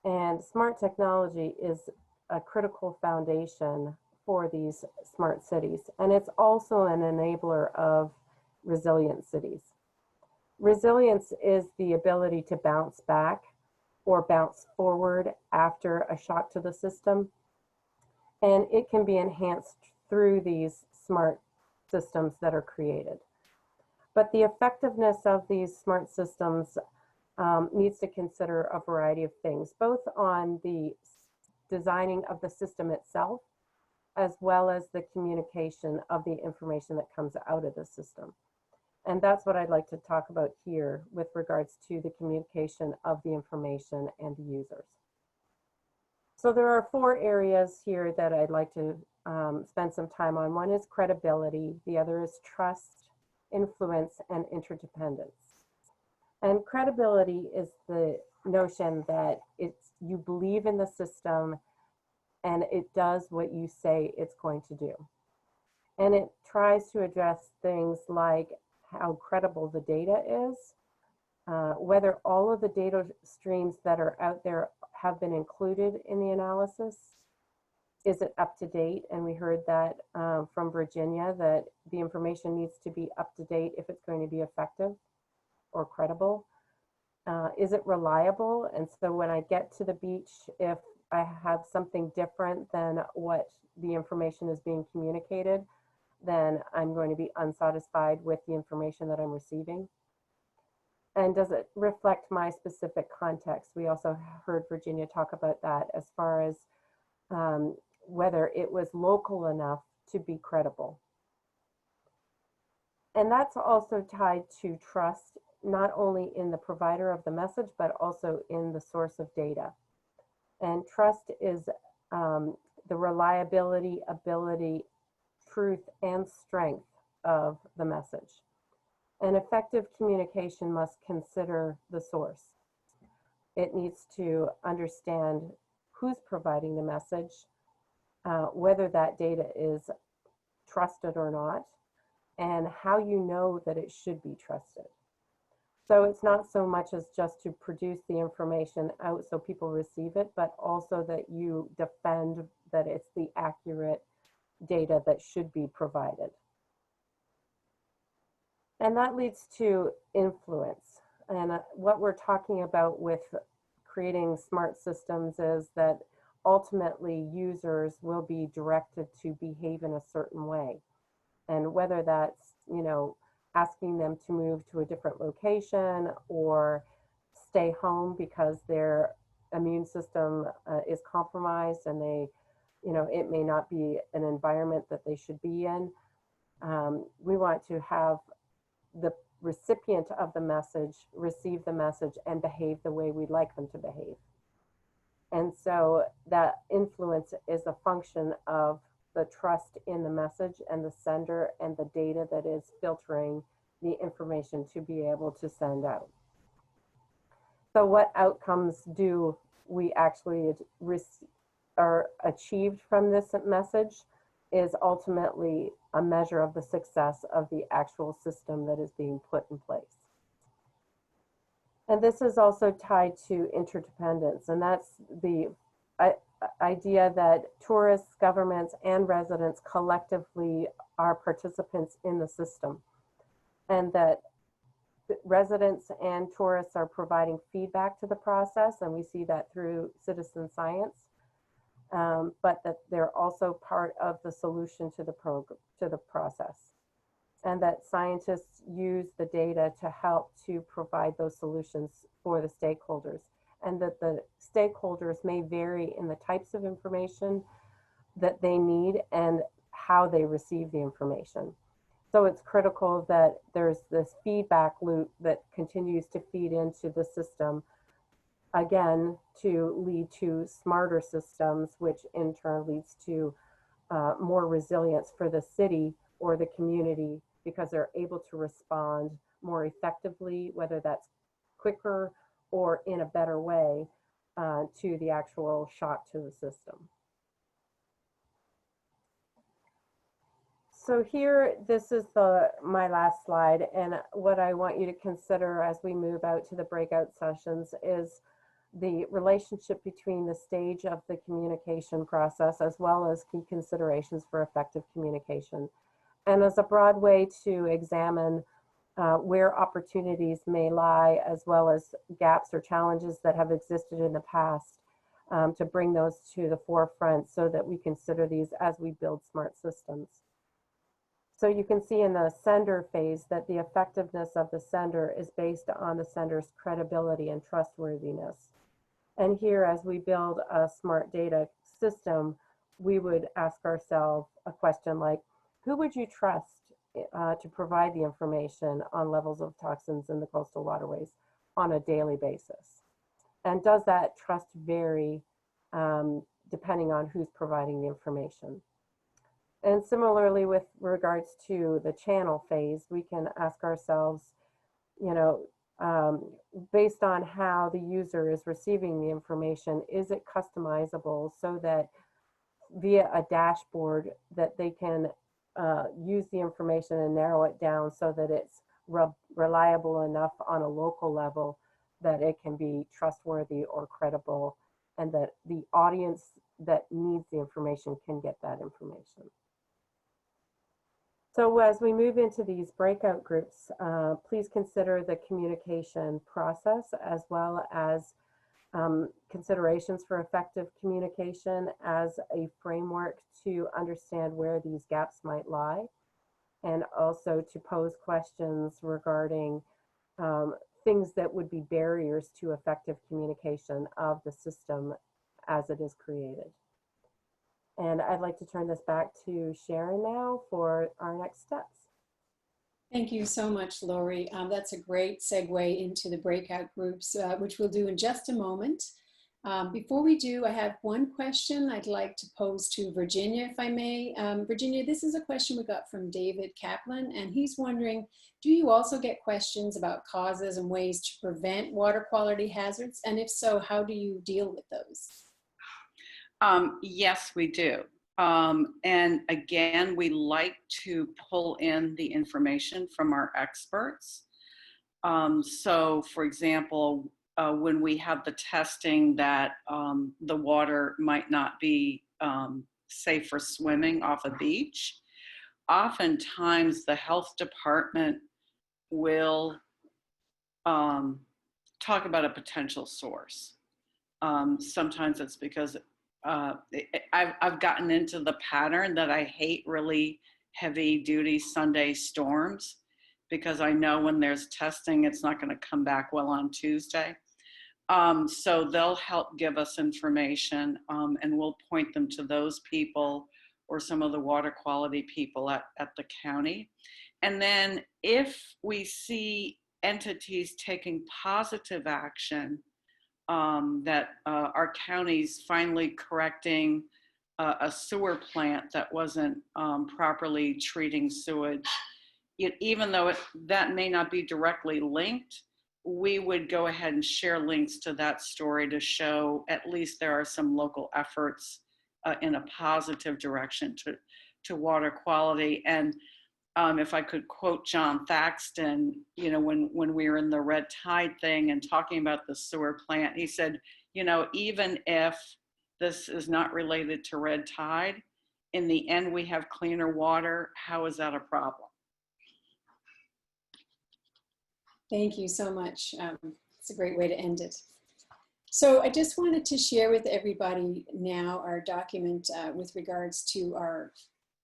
And smart technology is a critical foundation for these smart cities. And it's also an enabler of resilient cities. Resilience is the ability to bounce back or bounce forward after a shock to the system. And it can be enhanced through these smart systems that are created. But the effectiveness of these smart systems needs to consider a variety of things, both on the designing of the system itself, as well as the communication of the information that comes out of the system. And that's what I'd like to talk about here with regards to the communication of the information and the users. So there are 4 areas here that I'd like to spend some time on. One is credibility, the other is trust, influence, and interdependence. And credibility is the notion that you believe in the system and it does what you say it's going to do. And it tries to address things like how credible the data is, whether all of the data streams that are out there have been included in the analysis. Is it up to date? And we heard that from Virginia, that the information needs to be up to date if it's going to be effective or credible. Is it reliable? And so when I get to the beach, if I have something different than what the information is being communicated, then I'm going to be unsatisfied with the information that I'm receiving. And does it reflect my specific context? We also heard Virginia talk about that as far as whether it was local enough to be credible. And that's also tied to trust, not only in the provider of the message, but also in the source of data. And trust is the reliability, ability, truth, and strength of the message. And effective communication must consider the source. It needs to understand who's providing the message, whether that data is trusted or not, and how you know that it should be trusted. So it's not so much as just to produce the information out so people receive it, but also that you defend that it's the accurate data that should be provided. And that leads to influence. And what we're talking about with creating smart systems is that ultimately users will be directed to behave in a certain way. And whether that's, you know, asking them to move to a different location or stay home because their immune system is compromised and they, you know, it may not be an environment that they should be in. We want to have the recipient of the message receive the message and behave the way we'd like them to behave. And so that influence is a function of the trust in the message and the sender and the data that is filtering the information to be able to send out. So what outcomes do we actually are achieved from this message is ultimately a measure of the success of the actual system that is being put in place. And this is also tied to interdependence, and that's the idea that tourists, governments, and residents collectively are participants in the system, and that residents and tourists are providing feedback to the process, and we see that through citizen science, but that they're also part of the solution to the process, and that scientists use the data to help to provide those solutions for the stakeholders, and that the stakeholders may vary in the types of information that they need and how they receive the information. So it's critical that there's this feedback loop that continues to feed into the system, again, to lead to smarter systems, which in turn leads to more resilience for the city or the community, because they're able to respond more effectively, whether that's quicker or in a better way to the actual shock to the system. So here, this is my last slide, and what I want you to consider as we move out to the breakout sessions is the relationship between the stage of the communication process as well as key considerations for effective communication. And as a broad way to examine where opportunities may lie, as well as gaps or challenges that have existed in the past, to bring those to the forefront so that we consider these as we build smart systems. So you can see in the sender phase that the effectiveness of the sender is based on the sender's credibility and trustworthiness. And here, as we build a smart data system, we would ask ourselves a question like, who would you trust to provide the information on levels of toxins in the coastal waterways on a daily basis? And does that trust vary depending on who's providing the information? And similarly, with regards to the channel phase, we can ask ourselves, you know, based on how the user is receiving the information, is it customizable so that via a dashboard that they can use the information and narrow it down so that it's reliable enough on a local level that it can be trustworthy or credible, and that the audience that needs the information can get that information. So as we move into these breakout groups, please consider the communication process as well as considerations for effective communication as a framework to understand where these gaps might lie, and also to pose questions regarding things that would be barriers to effective communication of the system as it is created. And I'd like to turn this back to Sharon now for our next steps. Thank you so much, Lori. That's a great segue into the breakout groups, which we'll do in just a moment. Before we do, I have one question I'd like to pose to Virginia, if I may. Virginia, this is a question we got from David Kaplan, and he's wondering, do you also get questions about causes and ways to prevent water quality hazards? And if so, how do you deal with those? Yes, we do. And again, we like to pull in the information from our experts. So for example, when we have the testing that the water might not be safe for swimming off a beach, oftentimes the health department will talk about a potential source. Sometimes it's because I've gotten into the pattern that I hate really heavy duty Sunday storms, because I know when there's testing, it's not going to come back well on Tuesday. So they'll help give us information, and we'll point them to those people or some of the water quality people at the county. And then if we see entities taking positive action, that our county's finally correcting a sewer plant that wasn't properly treating sewage, even though that may not be directly linked, we would go ahead and share links to that story to show at least there are some local efforts in a positive direction to water quality. And if I could quote John Thaxton, when we were in the red tide thing and talking about the sewer plant, he said, even if this is not related to red tide, in the end, we have cleaner water. How is that a problem? Thank you so much. It's a great way to end it. So I just wanted to share with everybody now our document with regards to our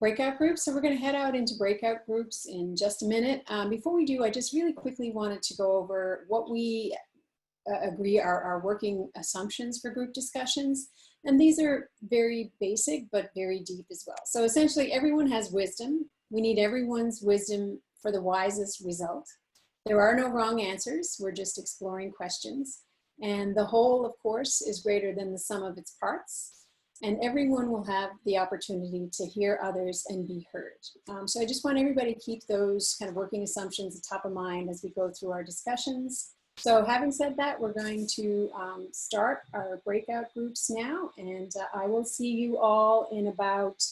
breakout groups. So we're going to head out into breakout groups in just a minute. Before we do, I just really quickly wanted to go over what we agree are our working assumptions for group discussions. And these are very basic, but very deep as well. So essentially everyone has wisdom. We need everyone's wisdom for the wisest result. There are no wrong answers. We're just exploring questions. And the whole, of course, is greater than the sum of its parts. And everyone will have the opportunity to hear others and be heard. So I just want everybody to keep those kind of working assumptions at top of mind as we go through our discussions. So having said that, we're going to start our breakout groups now. And I will see you all in about,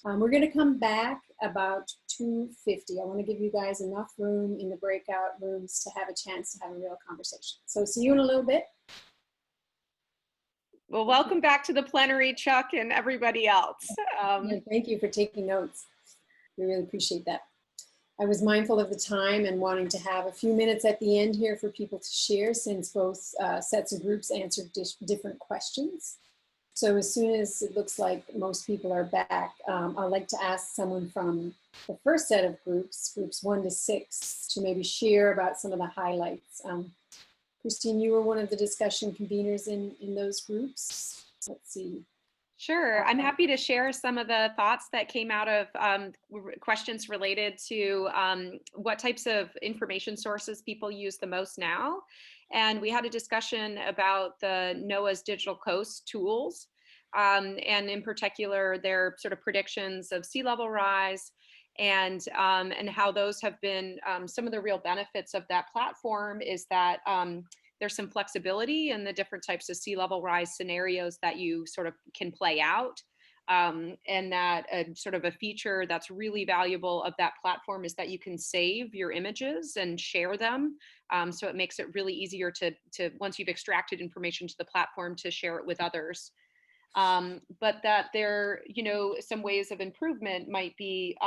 we're going to come back about 2:50. I want to give you guys enough room in the breakout rooms to have a chance to have a real conversation. So see you in a little bit. Well, welcome back to the plenary, Chuck, and everybody else. Thank you for taking notes. We really appreciate that. I was mindful of the time and wanting to have a few minutes at the end here for people to share, since both sets of groups answered different questions. So as soon as it looks like most people are back, I'd like to ask someone from the first set of groups, groups 1 to 6, to maybe share about some of the highlights. Christine, you were one of the discussion conveners in those groups. Let's see. Sure, I'm happy to share some of the thoughts that came out of questions related to what types of information sources people use the most now. And we had a discussion about the NOAA's Digital Coast tools, and in particular, their sort of predictions of sea level rise, and how those have been some of the real benefits of that platform is that there's some flexibility in the different types of sea level rise scenarios that you sort of can play out. And that sort of a feature that's really valuable of that platform is that you can save your images and share them. So it makes it really easier to once you've extracted information to the platform, to share it with others. But that there, some ways of improvement might be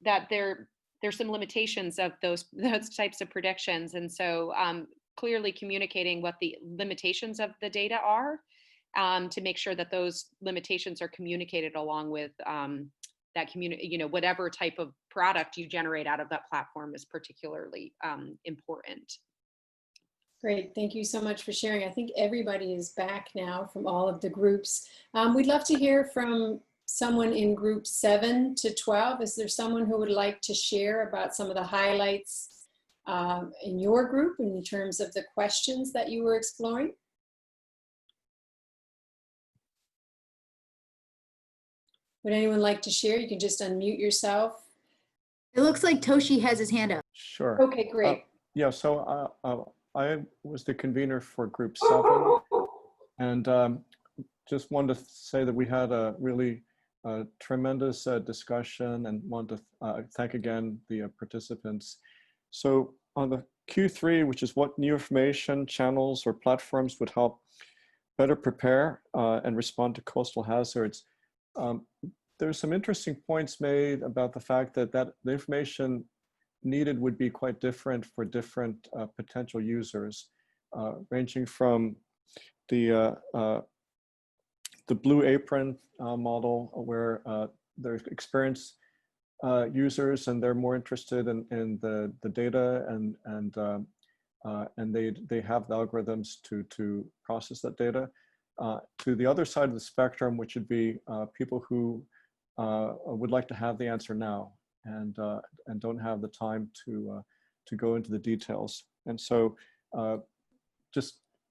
that there's some limitations of those types of predictions. And so clearly communicating what the limitations of the data are, to make sure that those limitations are communicated along with that whatever type of product you generate out of that platform is particularly important. Great, thank you so much for sharing. I think everybody is back now from all of the groups. We'd love to hear from someone in group 7 to 12. Is there someone who would like to share about some of the highlights in your group in terms of the questions that you were exploring? Would anyone like to share? You can just unmute yourself. It looks like Toshi has his hand up. Sure. Okay, great. Yeah, so I was the convener for group 7, and just wanted to say that we had a really tremendous discussion, and want to thank again the participants. So on the Q3, which is what new information channels or platforms would help better prepare and respond to coastal hazards, there's some interesting points made about the fact that the information needed would be quite different for different potential users, ranging from the Blue Apron model, where they're experienced users and they're more interested in the data, and they have the algorithms to process that data, to the other side of the spectrum, which would be people who would like to have the answer now and don't have the time to go into the details. And so that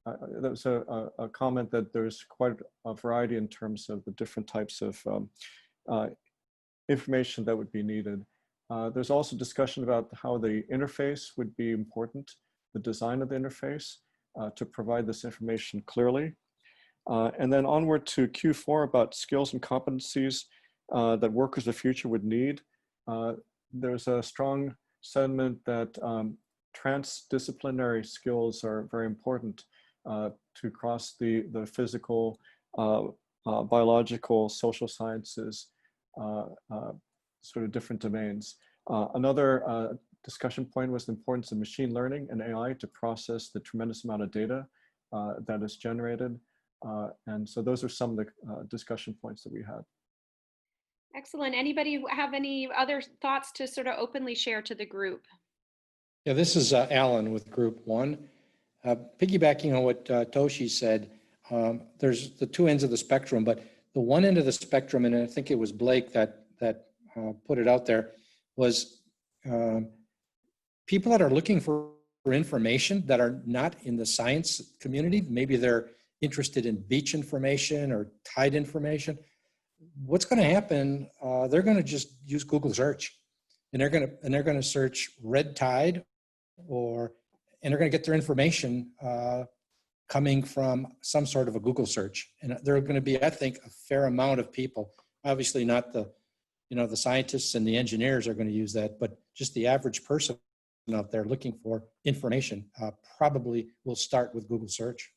was a comment that there's quite a variety in terms of the different types of information that would be needed. There's also discussion about how the interface would be important, the design of the interface to provide this information clearly. And then onward to Q4 about skills and competencies that workers of the future would need. There's a strong sentiment that transdisciplinary skills are very important to cross the physical, biological, social sciences, sort of different domains. Another discussion point was the importance of machine learning and AI to process the tremendous amount of data that is generated. And so those are some of the discussion points that we had. Excellent. Anybody have any other thoughts to sort of openly share to the group? Yeah, this is Alan with Group 1. Piggybacking on what Toshi said, there's the two ends of the spectrum, but the one end of the spectrum, and I think it was Blake that put it out there, was people that are looking for information that are not in the science community. Maybe they're interested in beach information or tide information. What's going to happen? They're going to just use Google search, and they're going to search red tide, and they're going to get their information coming from some sort of a Google search. And there are going to be, I think, a fair amount of people. Obviously, not the scientists and the engineers are going to use that, but just the average person out there looking for information probably will start with Google search.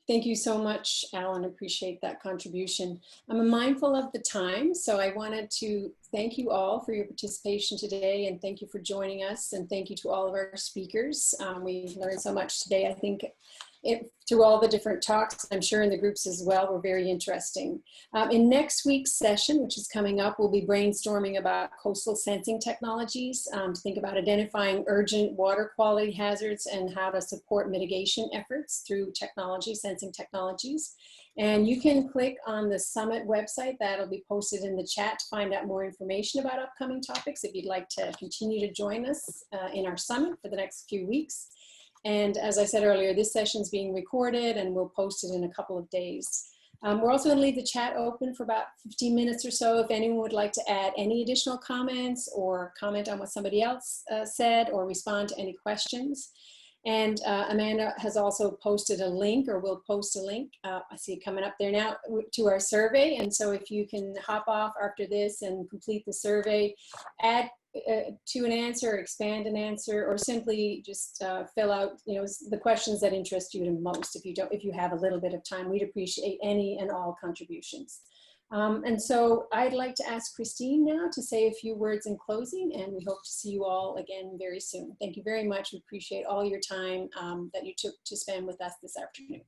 Thank you so much, Alan. Appreciate that contribution. I'm mindful of the time, so I wanted to thank you all for your participation today, and thank you for joining us, and thank you to all of our speakers. We've learned so much today. I think through all the different talks, I'm sure in the groups as well, were very interesting. In next week's session, which is coming up, we'll be brainstorming about coastal sensing technologies to think about identifying urgent water quality hazards and how to support mitigation efforts through sensing technologies. And you can click on the summit website that'll be posted in the chat to find out more information about upcoming topics if you'd like to continue to join us in our summit for the next few weeks. And as I said earlier, this session is being recorded and we'll post it in a couple of days. We're also going to leave the chat open for about 15 minutes or so if anyone would like to add any additional comments or comment on what somebody else said or respond to any questions. And Amanda has also posted a link, or will post a link, I see it coming up there now, to our survey. And so if you can hop off after this and complete the survey, add to an answer, expand an answer, or simply just fill out the questions that interest you the most. If you have a little bit of time, we'd appreciate any and all contributions. And so I'd like to ask Christine now to say a few words in closing, and we hope to see you all again very soon. Thank you very much. We appreciate all your time that you took to spend with us this afternoon.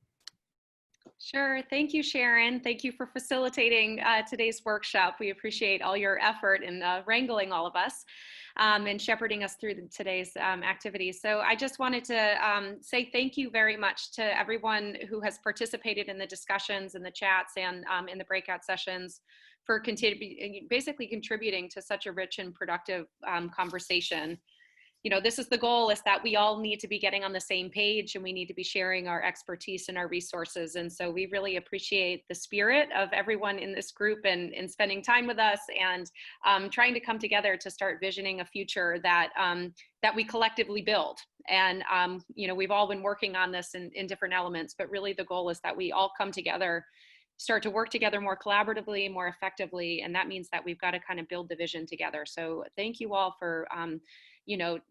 Sure. Thank you, Sharon. Thank you for facilitating today's workshop. We appreciate all your effort in wrangling all of us and shepherding us through today's activities. So I just wanted to say thank you very much to everyone who has participated in the discussions and the chats and in the breakout sessions for basically contributing to such a rich and productive conversation. this is the goal, is that we all need to be getting on the same page, and we need to be sharing our expertise and our resources. And so we really appreciate the spirit of everyone in this group and spending time with us, and trying to come together to start visioning a future that that we collectively build. And we've all been working on this in different elements, but really the goal is that we all come together, start to work together more collaboratively, more effectively, and that means that we've got to kind of build the vision together. So thank you all for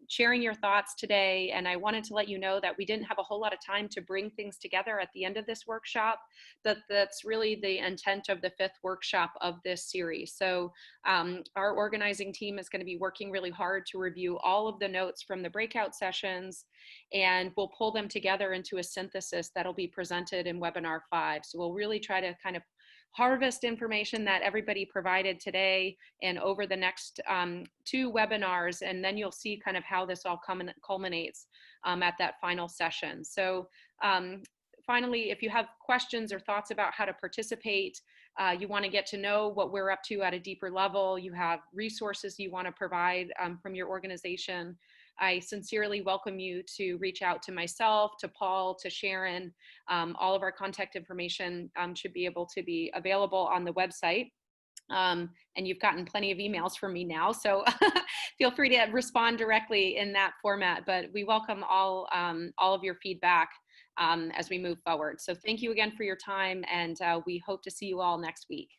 sharing your thoughts today. And I wanted to let you know that we didn't have a whole lot of time to bring things together at the end of this workshop, but that's really the intent of the 5th workshop of this series. So our organizing team is going to be working really hard to review all of the notes from the breakout sessions, and we'll pull them together into a synthesis that'll be presented in webinar 5. So we'll really try to kind of harvest information that everybody provided today and over the next 2 webinars, and then you'll see kind of how this all culminates at that final session. So finally, if you have questions or thoughts about how to participate, you want to get to know what we're up to at a deeper level, you have resources you want to provide from your organization, I sincerely welcome you to reach out to myself, to Paul, to Sharon. All of our contact information should be able to be available on the website. And you've gotten plenty of emails from me now, so feel free to respond directly in that format. But we welcome all of your feedback as we move forward. So thank you again for your time, and we hope to see you all next week.